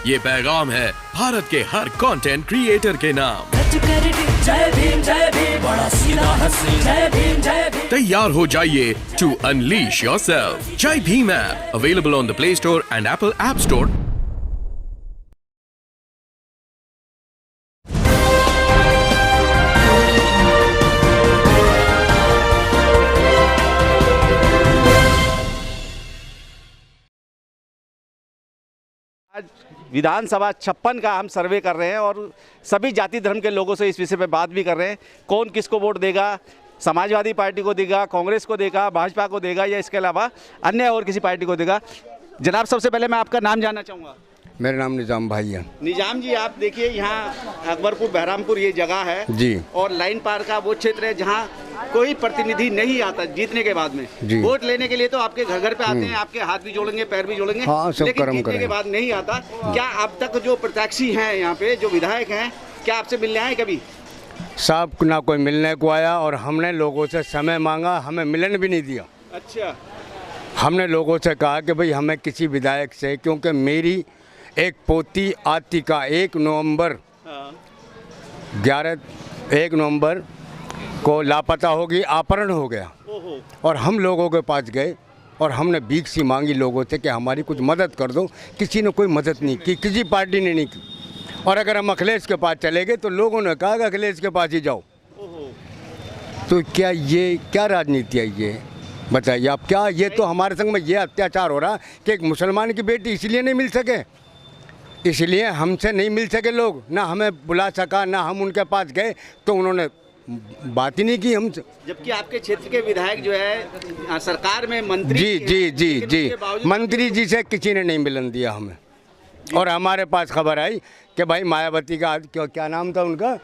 ये पैगाम है भारत के हर कंटेंट क्रिएटर के नाम। जय भीम बड़ा सीधा हंसी, जय भीम। तैयार हो जाइए to unleash yourself. Jai Bhim app available on the play store and Apple app store. आज विधानसभा 56 का हम सर्वे कर रहे हैं और सभी जाति धर्म के लोगों से इस विषय पे बात भी कर रहे हैं। कौन किसको वोट देगा, समाजवादी पार्टी को देगा, कांग्रेस को देगा, भाजपा को देगा या इसके अलावा अन्य और किसी पार्टी को देगा। जनाब, सबसे पहले मैं आपका नाम जानना चाहूँगा। मेरा नाम निजाम भाई है। निजाम जी, आप देखिए यहाँ अकबरपुर बहरामपुर ये जगह है जी, और लाइन पार का वो क्षेत्र है जहाँ कोई प्रतिनिधि नहीं आता जीतने के बाद में। वोट लेने के लिए तो आपके घर घर पे आते हैं, आपके हाथ भी जोड़ेंगे, पैर भी जोड़ेंगे, हाँ, सब लेकिन कर्म जीतने के बाद नहीं आता। हाँ। क्या अब तक जो प्रत्याशी हैं यहाँ पे, जो विधायक हैं, क्या आपसे मिलने आए कभी? साहब ना कोई मिलने को आया और हमने लोगों से समय मांगा, हमें मिलन भी नहीं दिया। अच्छा। हमने लोगों से कहा कि भाई हमें किसी विधायक से, क्योंकि मेरी एक पोती आतिका 1 नवंबर को लापता होगी, अपहरण हो गया। और हम लोगों के पास गए और हमने भीख सी मांगी लोगों से कि हमारी कुछ मदद कर दो। किसी ने कोई मदद नहीं की, किसी पार्टी ने नहीं की। और अगर हम अखिलेश के पास चले गए तो लोगों ने कहा कि अखिलेश के पास ही जाओ। तो क्या राजनीति है ये, बताइए आप। क्या ये तो हमारे संग में ये अत्याचार हो रहा कि एक मुसलमान की बेटी इसलिए नहीं मिल सके, इसलिए हमसे नहीं मिल सके लोग, ना हमें बुला सका, ना हम उनके पास गए तो उन्होंने बात ही नहीं की हमसे। जबकि आपके क्षेत्र के विधायक जो है सरकार में मंत्री जी मंत्री जी से किसी ने नहीं मिलन दिया हमें। और हमारे पास खबर आई कि भाई मायावती का क्या नाम था उनका,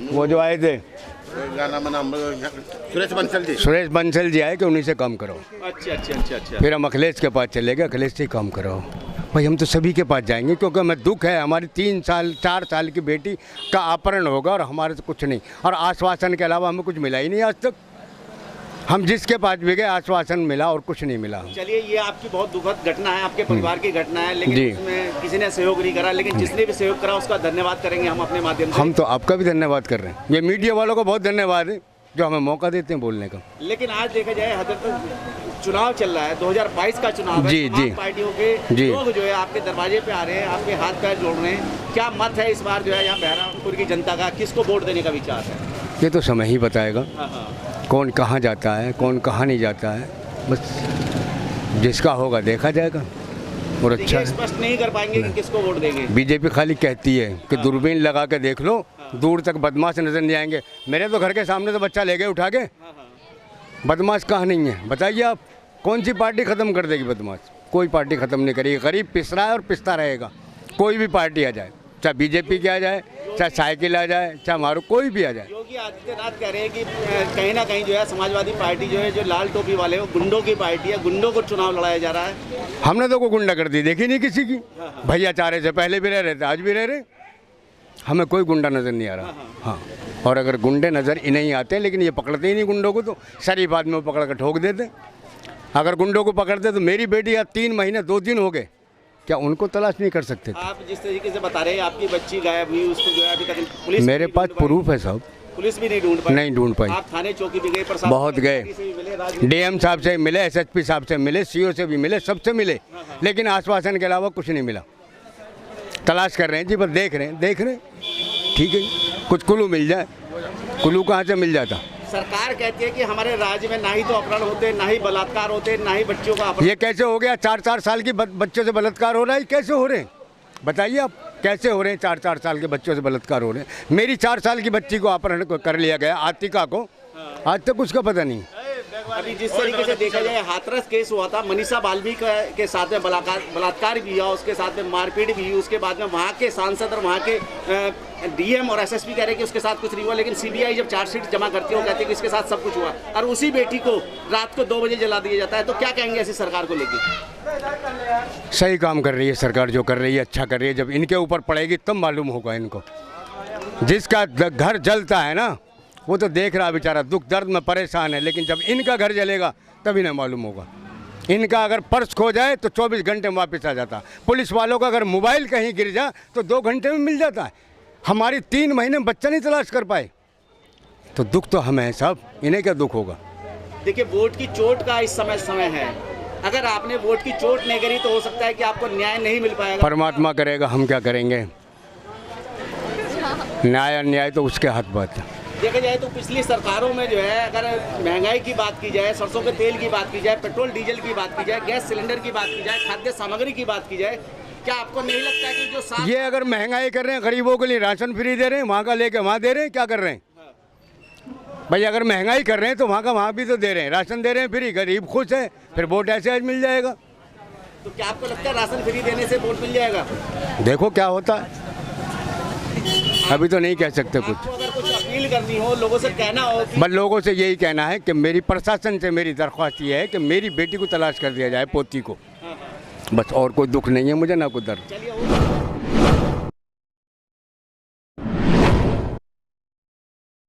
वो जो आए थे सुरेश बंसल जी आए कि उन्हीं से काम करो। अच्छा। फिर हम अखिलेश के पास चले गए, अखिलेश से काम करो। भाई हम तो सभी के पास जाएंगे क्योंकि हमें दुख है, हमारी 4 साल की बेटी का अपहरण होगा और हमारे से कुछ नहीं, और आश्वासन के अलावा हमें कुछ मिला ही नहीं आज तक। हम जिसके पास भी गए आश्वासन मिला और कुछ नहीं मिला। चलिए, ये आपकी बहुत दुखद घटना है, आपके परिवार की घटना है, लेकिन उसमें किसी ने सहयोग नहीं करा, लेकिन जिसने भी सहयोग करा उसका धन्यवाद करेंगे हम अपने माध्यम से। हम तो आपका भी धन्यवाद कर रहे हैं, ये मीडिया वालों को बहुत धन्यवाद है जो हमें मौका देते हैं बोलने का। लेकिन आज देखा जाए हजरत चुनाव चल रहा है, 2022 का चुनाव है। जी पार्टियों के लोग जो है आपके दरवाजे पे आ रहे हैं, आपके हाथ पैर जोड़ रहे हैं। क्या मत है इस बार जो है यहाँ बहरामपुर की जनता का, किसको वोट देने का विचार है? ये तो समय ही बताएगा कौन कहाँ जाता है, कौन कहाँ नहीं जाता है। बस जिसका होगा देखा जाएगा। और अच्छा स्पष्ट नहीं कर पाएंगे कि किसको वोट देंगे। बीजेपी खाली कहती है कि दूरबीन लगा के देख लो, दूर तक बदमाश नजर नहीं आएंगे। मेरे तो घर के सामने तो बच्चा ले गए उठा के। बदमाश कहाँ नहीं है बताइए आप? कौन सी पार्टी ख़त्म कर देगी बदमाश? कोई पार्टी ख़त्म नहीं करेगी। गरीब पिस रहा है और पिसता रहेगा। कोई भी पार्टी आ जाए, चाहे बीजेपी की आ जाए, चाहे साइकिल आ जाए, चाहे मारू कोई भी आ जाए। योगी आदित्यनाथ कह रहे हैं कि कहीं ना कहीं जो है समाजवादी पार्टी जो है, जो लाल टोपी वाले वो गुंडों की पार्टी है, गुंडों को चुनाव लड़ाया जा रहा है। हमने तो कोई गुंडागर्दी देखी नहीं किसी की। भैया चारे से पहले भी रह रहे थे, आज भी रह रहे। हमें कोई गुंडा नज़र नहीं आ रहा। हाँ, और अगर गुंडे नज़र ही नहीं आते, लेकिन ये पकड़ते ही नहीं गुंडों को, तो शरीफ आदमी को पकड़ कर ठोक देते। अगर गुंडों को पकड़ते तो मेरी बेटी आज 3 महीने 2 दिन हो गए, क्या उनको तलाश नहीं कर सकते? आप जिस तरीके से बता रहे हैं आपकी बच्ची गायब हुई, उसको जो है अभी तक पुलिस, मेरे पास प्रूफ है साहब, पुलिस भी नहीं ढूंढ पाई। आप थाने चौकी भी गए, बहुत गए, डीएम साहब से मिले, एसएसपी साहब से मिले, सीओ से भी मिले, सबसे मिले, लेकिन आश्वासन के अलावा कुछ नहीं मिला। तलाश कर रहे हैं जी, बस देख रहे हैं। ठीक है, कुछ कुल्लू मिल जाए। कुल्लू कहाँ से मिल जाता? सरकार कहती है कि हमारे राज्य में ना ही तो अपहरण होते, ना ही बलात्कार होते, ना ही बच्चों का अपहरण। ये कैसे हो गया? 4 साल की बच्चों से बलात्कार हो रहा है, कैसे हो रहे हैं बताइए आप? कैसे हो रहे हैं? 4 साल के बच्चों से बलात्कार हो रहे हैं। मेरी 4 साल की बच्ची को अपहरण कर लिया गया, आतिका को, आज तक उसका पता नहीं। अभी जिस तरीके से देखा जाए हाथरस केस हुआ था, मनीषा बाल्मीकि के साथ में बलात्कार भी हुआ, उसके साथ में मारपीट भी हुई, उसके बाद में वहाँ के सांसद और वहाँ के डीएम और एसएसपी कह रहे हैं कि उसके साथ कुछ नहीं हुआ, लेकिन सीबीआई जब चार्जशीट जमा करती है वो कहती है कि इसके साथ सब कुछ हुआ, और उसी बेटी को रात को 2 बजे जला दिया जाता है। तो क्या कहेंगे ऐसी सरकार को लेकर? सही काम कर रही है सरकार, जो कर रही है अच्छा कर रही है। जब इनके ऊपर पड़ेगी तब मालूम होगा इनको। जिसका घर जलता है ना, वो तो देख रहा बेचारा, दुख दर्द में परेशान है, लेकिन जब इनका घर जलेगा तभी ना मालूम होगा। इनका अगर पर्स खो जाए तो 24 घंटे में वापस आ जाता। पुलिस वालों का अगर मोबाइल कहीं गिर जाए तो 2 घंटे में मिल जाता है। हमारी 3 महीने में बच्चा नहीं तलाश कर पाए, तो दुख तो हमें है साहब, इन्हें क्या दुख होगा। देखिए, वोट की चोट का इस समय है। अगर आपने वोट की चोट नहीं करी तो हो सकता है कि आपको न्याय नहीं मिल पाएगा। परमात्मा करेगा, हम क्या करेंगे। न्याय अन्याय तो उसके हाथ बात है। देखा जाए तो पिछली सरकारों में जो है, अगर महंगाई की बात की जाए, सरसों के तेल की बात की जाए, पेट्रोल डीजल की बात की जाए, गैस सिलेंडर की बात की जाए, खाद्य सामग्री की बात की जाए, क्या आपको नहीं लगता है कि जो ये अगर महंगाई कर रहे हैं, गरीबों के लिए राशन फ्री दे रहे हैं, वहाँ का लेके वहाँ दे रहे हैं, क्या कर रहे हैं भाई। अगर महंगाई कर रहे हैं तो वहाँ का वहाँ भी तो दे रहे हैं, राशन दे रहे हैं फ्री, गरीब खुश है, फिर वोट ऐसे आज मिल जाएगा। तो क्या आपको लगता है राशन फ्री देने से वोट मिल जाएगा? देखो क्या होता है, अभी तो नहीं कह सकते कुछ। आपको अगर कुछ अपील करनी हो, लोगों से कहना हो कि... बस लोगों से यही कहना है कि मेरी प्रशासन से मेरी दरख्वास्त ये है कि मेरी बेटी को तलाश कर दिया जाए, पोती को। बस और कोई दुख नहीं है मुझे, ना कोई दर्द। चलिए।